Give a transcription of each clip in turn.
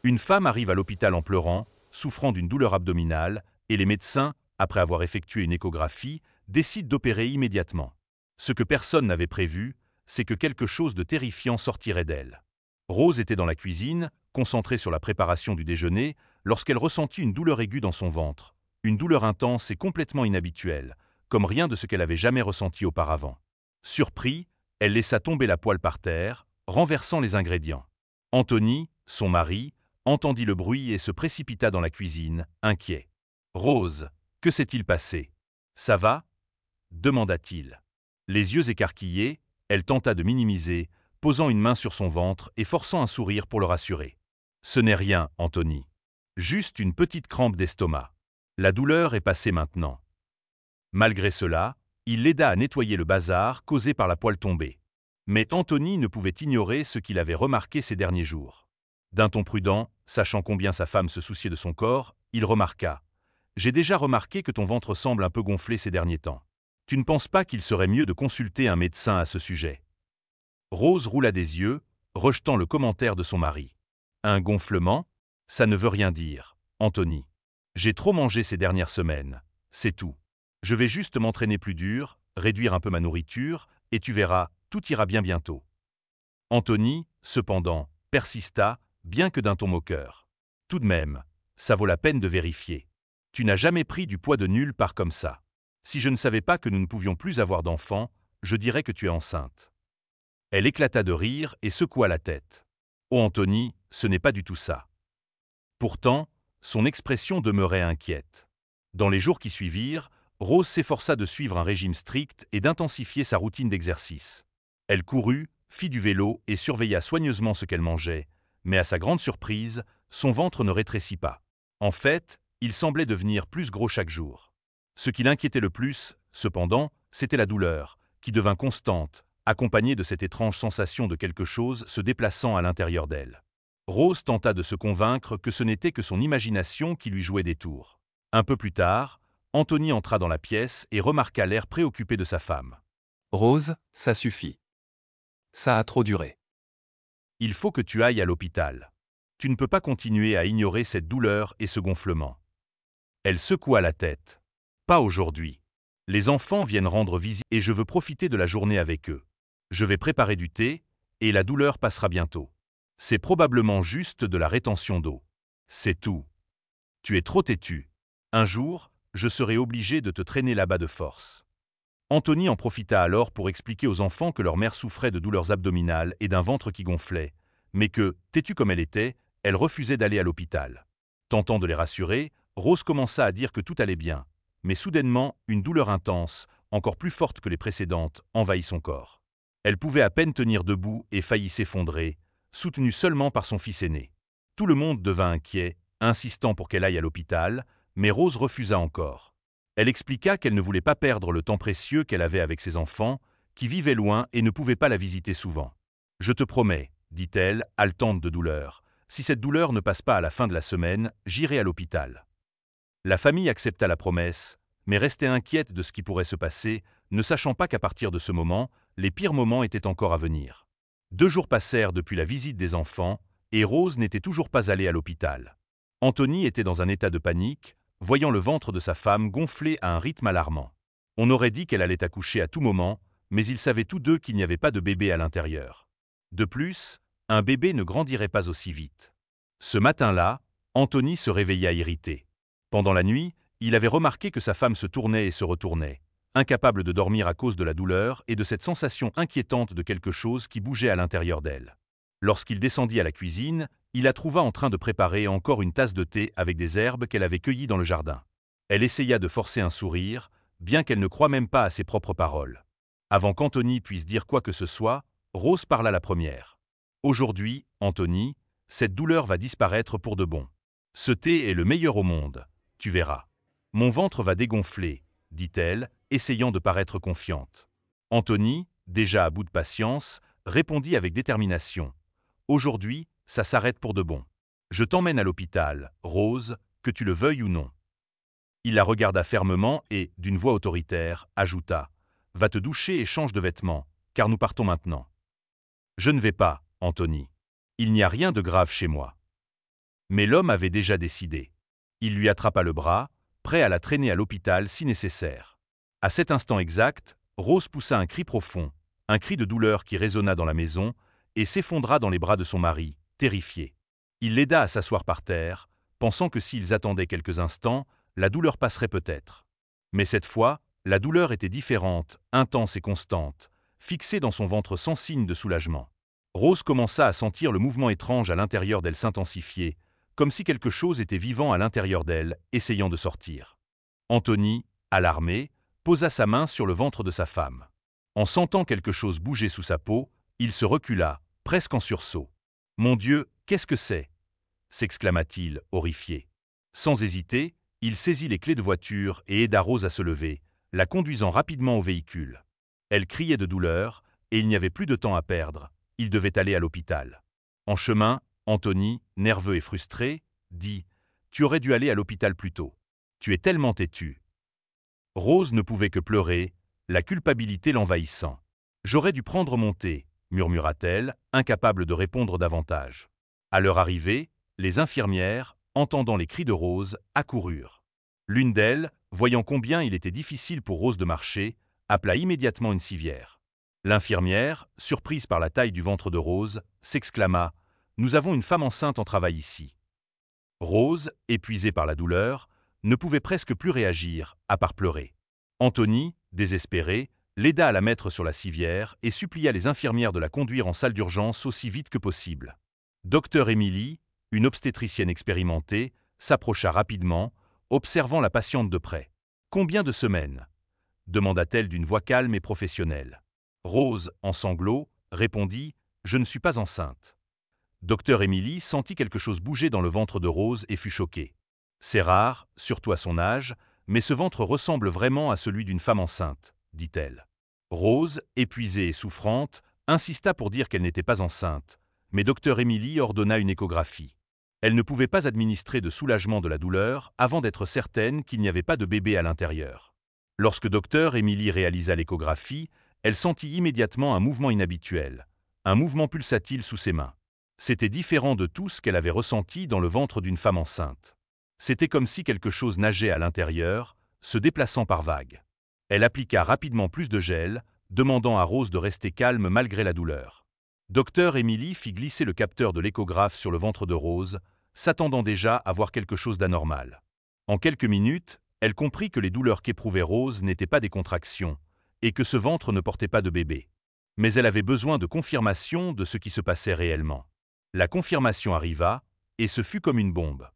Une femme arrive à l'hôpital en pleurant, souffrant d'une douleur abdominale, et les médecins, après avoir effectué une échographie, décident d'opérer immédiatement. Ce que personne n'avait prévu, c'est que quelque chose de terrifiant sortirait d'elle. Rose était dans la cuisine, concentrée sur la préparation du déjeuner, lorsqu'elle ressentit une douleur aiguë dans son ventre, une douleur intense et complètement inhabituelle, comme rien de ce qu'elle avait jamais ressenti auparavant. Surpris, elle laissa tomber la poêle par terre, renversant les ingrédients. Anthony, son mari, entendit le bruit et se précipita dans la cuisine, inquiet. « Rose, que s'est-il passé? Ça va ?» demanda-t-il. Les yeux écarquillés, elle tenta de minimiser, posant une main sur son ventre et forçant un sourire pour le rassurer. « Ce n'est rien, Anthony. Juste une petite crampe d'estomac. La douleur est passée maintenant. » Malgré cela, il l'aida à nettoyer le bazar causé par la poêle tombée. Mais Anthony ne pouvait ignorer ce qu'il avait remarqué ces derniers jours. D'un ton prudent, sachant combien sa femme se souciait de son corps, il remarqua « J'ai déjà remarqué que ton ventre semble un peu gonflé ces derniers temps. Tu ne penses pas qu'il serait mieux de consulter un médecin à ce sujet ?» Rose roula des yeux, rejetant le commentaire de son mari. « Un gonflement? Ça ne veut rien dire, Anthony. J'ai trop mangé ces dernières semaines, c'est tout. Je vais juste m'entraîner plus dur, réduire un peu ma nourriture, et tu verras, tout ira bien bientôt. » Anthony, cependant, persista, bien que d'un ton moqueur. « Tout de même, ça vaut la peine de vérifier. Tu n'as jamais pris du poids de nulle part comme ça. Si je ne savais pas que nous ne pouvions plus avoir d'enfants, je dirais que tu es enceinte. » Elle éclata de rire et secoua la tête. « Oh Anthony, ce n'est pas du tout ça. » Pourtant, son expression demeurait inquiète. Dans les jours qui suivirent, Rose s'efforça de suivre un régime strict et d'intensifier sa routine d'exercice. Elle courut, fit du vélo et surveilla soigneusement ce qu'elle mangeait, mais à sa grande surprise, son ventre ne rétrécit pas. En fait, il semblait devenir plus gros chaque jour. Ce qui l'inquiétait le plus, cependant, c'était la douleur, qui devint constante, accompagnée de cette étrange sensation de quelque chose se déplaçant à l'intérieur d'elle. Rose tenta de se convaincre que ce n'était que son imagination qui lui jouait des tours. Un peu plus tard, Anthony entra dans la pièce et remarqua l'air préoccupé de sa femme. « Rose, ça suffit. Ça a trop duré. Il faut que tu ailles à l'hôpital. Tu ne peux pas continuer à ignorer cette douleur et ce gonflement. » Elle secoua la tête. « Pas aujourd'hui. Les enfants viennent rendre visite et je veux profiter de la journée avec eux. Je vais préparer du thé et la douleur passera bientôt. C'est probablement juste de la rétention d'eau. C'est tout. Tu es trop têtu. Un jour, je serai obligé de te traîner là-bas de force. » Anthony en profita alors pour expliquer aux enfants que leur mère souffrait de douleurs abdominales et d'un ventre qui gonflait, mais que, têtue comme elle était, elle refusait d'aller à l'hôpital. Tentant de les rassurer, Rose commença à dire que tout allait bien, mais soudainement, une douleur intense, encore plus forte que les précédentes, envahit son corps. Elle pouvait à peine tenir debout et faillit s'effondrer, soutenue seulement par son fils aîné. Tout le monde devint inquiet, insistant pour qu'elle aille à l'hôpital, mais Rose refusa encore. Elle expliqua qu'elle ne voulait pas perdre le temps précieux qu'elle avait avec ses enfants, qui vivaient loin et ne pouvaient pas la visiter souvent. « Je te promets, dit-elle, haletante de douleur, si cette douleur ne passe pas à la fin de la semaine, j'irai à l'hôpital. » La famille accepta la promesse, mais restait inquiète de ce qui pourrait se passer, ne sachant pas qu'à partir de ce moment, les pires moments étaient encore à venir. 2 jours passèrent depuis la visite des enfants, et Rose n'était toujours pas allée à l'hôpital. Anthony était dans un état de panique, voyant le ventre de sa femme gonfler à un rythme alarmant. On aurait dit qu'elle allait accoucher à tout moment, mais ils savaient tous deux qu'il n'y avait pas de bébé à l'intérieur. De plus, un bébé ne grandirait pas aussi vite. Ce matin-là, Anthony se réveilla irrité. Pendant la nuit, il avait remarqué que sa femme se tournait et se retournait, incapable de dormir à cause de la douleur et de cette sensation inquiétante de quelque chose qui bougeait à l'intérieur d'elle. Lorsqu'il descendit à la cuisine, il la trouva en train de préparer encore une tasse de thé avec des herbes qu'elle avait cueillies dans le jardin. Elle essaya de forcer un sourire, bien qu'elle ne croie même pas à ses propres paroles. Avant qu'Anthony puisse dire quoi que ce soit, Rose parla la première. « Aujourd'hui, Anthony, cette douleur va disparaître pour de bon. Ce thé est le meilleur au monde, tu verras. Mon ventre va dégonfler, dit-elle, essayant de paraître confiante. Anthony, déjà à bout de patience, répondit avec détermination. « Aujourd'hui, ça s'arrête pour de bon. Je t'emmène à l'hôpital, Rose, que tu le veuilles ou non. » Il la regarda fermement et, d'une voix autoritaire, ajouta « Va te doucher et change de vêtements, car nous partons maintenant. » « Je ne vais pas, Anthony. Il n'y a rien de grave chez moi. » Mais l'homme avait déjà décidé. Il lui attrapa le bras, prêt à la traîner à l'hôpital si nécessaire. À cet instant exact, Rose poussa un cri profond, un cri de douleur qui résonna dans la maison, et s'effondra dans les bras de son mari, terrifié. Il l'aida à s'asseoir par terre, pensant que s'ils attendaient quelques instants, la douleur passerait peut-être. Mais cette fois, la douleur était différente, intense et constante, fixée dans son ventre sans signe de soulagement. Rose commença à sentir le mouvement étrange à l'intérieur d'elle s'intensifier, comme si quelque chose était vivant à l'intérieur d'elle, essayant de sortir. Anthony, alarmé, posa sa main sur le ventre de sa femme. En sentant quelque chose bouger sous sa peau, il se recula, presque en sursaut. « Mon Dieu, qu'est-ce que c'est » s'exclama-t-il, horrifié. Sans hésiter, il saisit les clés de voiture et aida Rose à se lever, la conduisant rapidement au véhicule. Elle criait de douleur, et il n'y avait plus de temps à perdre, il devait aller à l'hôpital. En chemin, Anthony, nerveux et frustré, dit « Tu aurais dû aller à l'hôpital plus tôt. Tu es tellement têtu. » Rose ne pouvait que pleurer, la culpabilité l'envahissant. « J'aurais dû prendre mon thé », murmura-t-elle, incapable de répondre davantage. À leur arrivée, les infirmières, entendant les cris de Rose, accoururent. L'une d'elles, voyant combien il était difficile pour Rose de marcher, appela immédiatement une civière. L'infirmière, surprise par la taille du ventre de Rose, s'exclama « Nous avons une femme enceinte en travail ici. » Rose, épuisée par la douleur, ne pouvait presque plus réagir, à part pleurer. Anthony, désespéré, l'aida à la mettre sur la civière et supplia les infirmières de la conduire en salle d'urgence aussi vite que possible. Docteur Émilie, une obstétricienne expérimentée, s'approcha rapidement, observant la patiente de près. « Combien de semaines » demanda-t-elle d'une voix calme et professionnelle. Rose, en sanglots, répondit « Je ne suis pas enceinte ». Docteur Émilie sentit quelque chose bouger dans le ventre de Rose et fut choquée. « C'est rare, surtout à son âge, mais ce ventre ressemble vraiment à celui d'une femme enceinte », dit-elle. Rose, épuisée et souffrante, insista pour dire qu'elle n'était pas enceinte, mais docteur Émilie ordonna une échographie. Elle ne pouvait pas administrer de soulagement de la douleur avant d'être certaine qu'il n'y avait pas de bébé à l'intérieur. Lorsque docteur Émilie réalisa l'échographie, elle sentit immédiatement un mouvement inhabituel, un mouvement pulsatile sous ses mains. C'était différent de tout ce qu'elle avait ressenti dans le ventre d'une femme enceinte. C'était comme si quelque chose nageait à l'intérieur, se déplaçant par vagues. Elle appliqua rapidement plus de gel, demandant à Rose de rester calme malgré la douleur. Docteur Émilie fit glisser le capteur de l'échographe sur le ventre de Rose, s'attendant déjà à voir quelque chose d'anormal. En quelques minutes, elle comprit que les douleurs qu'éprouvait Rose n'étaient pas des contractions, et que ce ventre ne portait pas de bébé. Mais elle avait besoin de confirmation de ce qui se passait réellement. La confirmation arriva, et ce fut comme une bombe.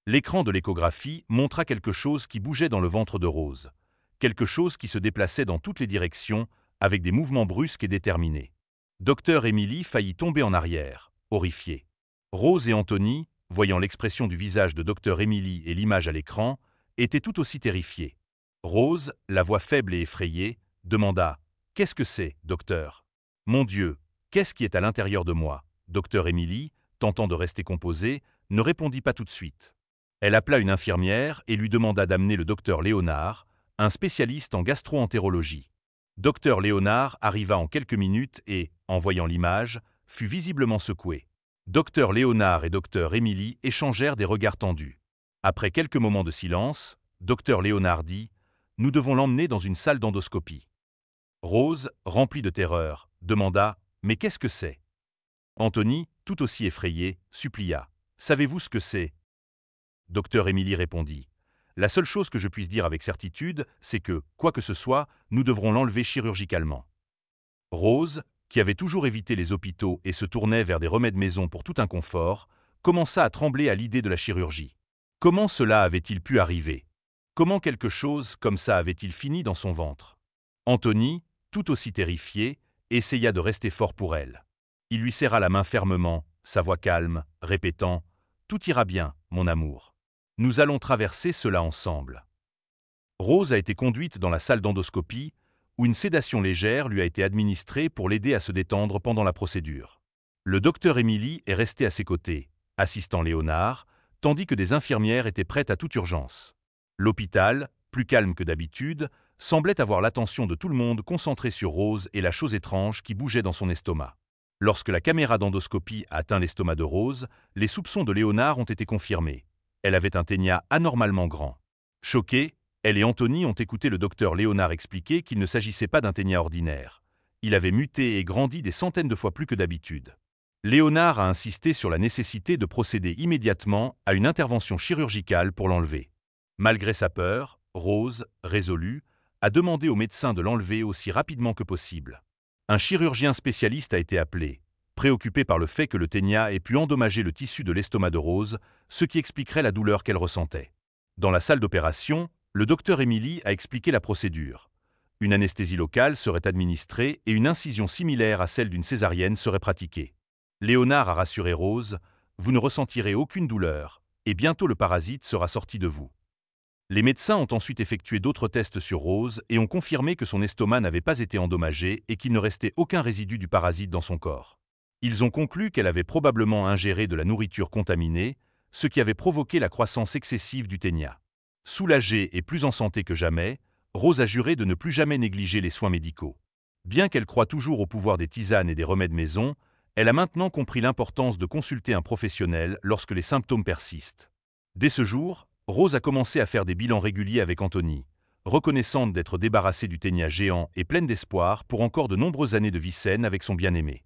L'écran de l'échographie montra quelque chose qui bougeait dans le ventre de Rose, quelque chose qui se déplaçait dans toutes les directions, avec des mouvements brusques et déterminés. Docteur Émilie faillit tomber en arrière, horrifiée. Rose et Anthony, voyant l'expression du visage de docteur Émilie et l'image à l'écran, étaient tout aussi terrifiés. Rose, la voix faible et effrayée, demanda « Qu'est-ce que c'est, docteur ?»« Mon Dieu, qu'est-ce qui est à l'intérieur de moi ?» Docteur Émilie, tentant de rester composée, ne répondit pas tout de suite. Elle appela une infirmière et lui demanda d'amener le docteur Léonard, un spécialiste en gastro-entérologie. Docteur Léonard arriva en quelques minutes et, en voyant l'image, fut visiblement secoué. Docteur Léonard et docteur Émilie échangèrent des regards tendus. Après quelques moments de silence, docteur Léonard dit « Nous devons l'emmener dans une salle d'endoscopie. » Rose, remplie de terreur, demanda « Mais qu'est-ce que c'est ?» Anthony, tout aussi effrayé, supplia « Savez-vous ce que c'est ?» Docteur Émilie répondit « La seule chose que je puisse dire avec certitude, c'est que, quoi que ce soit, nous devrons l'enlever chirurgicalement. » Rose, qui avait toujours évité les hôpitaux et se tournait vers des remèdes maison pour tout inconfort, commença à trembler à l'idée de la chirurgie. Comment cela avait-il pu arriver? Comment quelque chose comme ça avait-il fini dans son ventre? Anthony, tout aussi terrifié, essaya de rester fort pour elle. Il lui serra la main fermement, sa voix calme, répétant « Tout ira bien, mon amour. Nous allons traverser cela ensemble. » Rose a été conduite dans la salle d'endoscopie, où une sédation légère lui a été administrée pour l'aider à se détendre pendant la procédure. Le docteur Émilie est resté à ses côtés, assistant Léonard, tandis que des infirmières étaient prêtes à toute urgence. L'hôpital, plus calme que d'habitude, semblait avoir l'attention de tout le monde concentrée sur Rose et la chose étrange qui bougeait dans son estomac. Lorsque la caméra d'endoscopie a atteint l'estomac de Rose, les soupçons de Léonard ont été confirmés. Elle avait un ténia anormalement grand. Choqués, elle et Anthony ont écouté le docteur Léonard expliquer qu'il ne s'agissait pas d'un ténia ordinaire. Il avait muté et grandi des centaines de fois plus que d'habitude. Léonard a insisté sur la nécessité de procéder immédiatement à une intervention chirurgicale pour l'enlever. Malgré sa peur, Rose, résolue, a demandé au médecin de l'enlever aussi rapidement que possible. Un chirurgien spécialiste a été appelé, préoccupé par le fait que le ténia ait pu endommager le tissu de l'estomac de Rose, ce qui expliquerait la douleur qu'elle ressentait. Dans la salle d'opération, le docteur Emily a expliqué la procédure. Une anesthésie locale serait administrée et une incision similaire à celle d'une césarienne serait pratiquée. Léonard a rassuré Rose, « Vous ne ressentirez aucune douleur, et bientôt le parasite sera sorti de vous. » Les médecins ont ensuite effectué d'autres tests sur Rose et ont confirmé que son estomac n'avait pas été endommagé et qu'il ne restait aucun résidu du parasite dans son corps. Ils ont conclu qu'elle avait probablement ingéré de la nourriture contaminée, ce qui avait provoqué la croissance excessive du ténia. Soulagée et plus en santé que jamais, Rose a juré de ne plus jamais négliger les soins médicaux. Bien qu'elle croie toujours au pouvoir des tisanes et des remèdes maison, elle a maintenant compris l'importance de consulter un professionnel lorsque les symptômes persistent. Dès ce jour, Rose a commencé à faire des bilans réguliers avec Anthony, reconnaissante d'être débarrassée du ténia géant et pleine d'espoir pour encore de nombreuses années de vie saine avec son bien-aimé.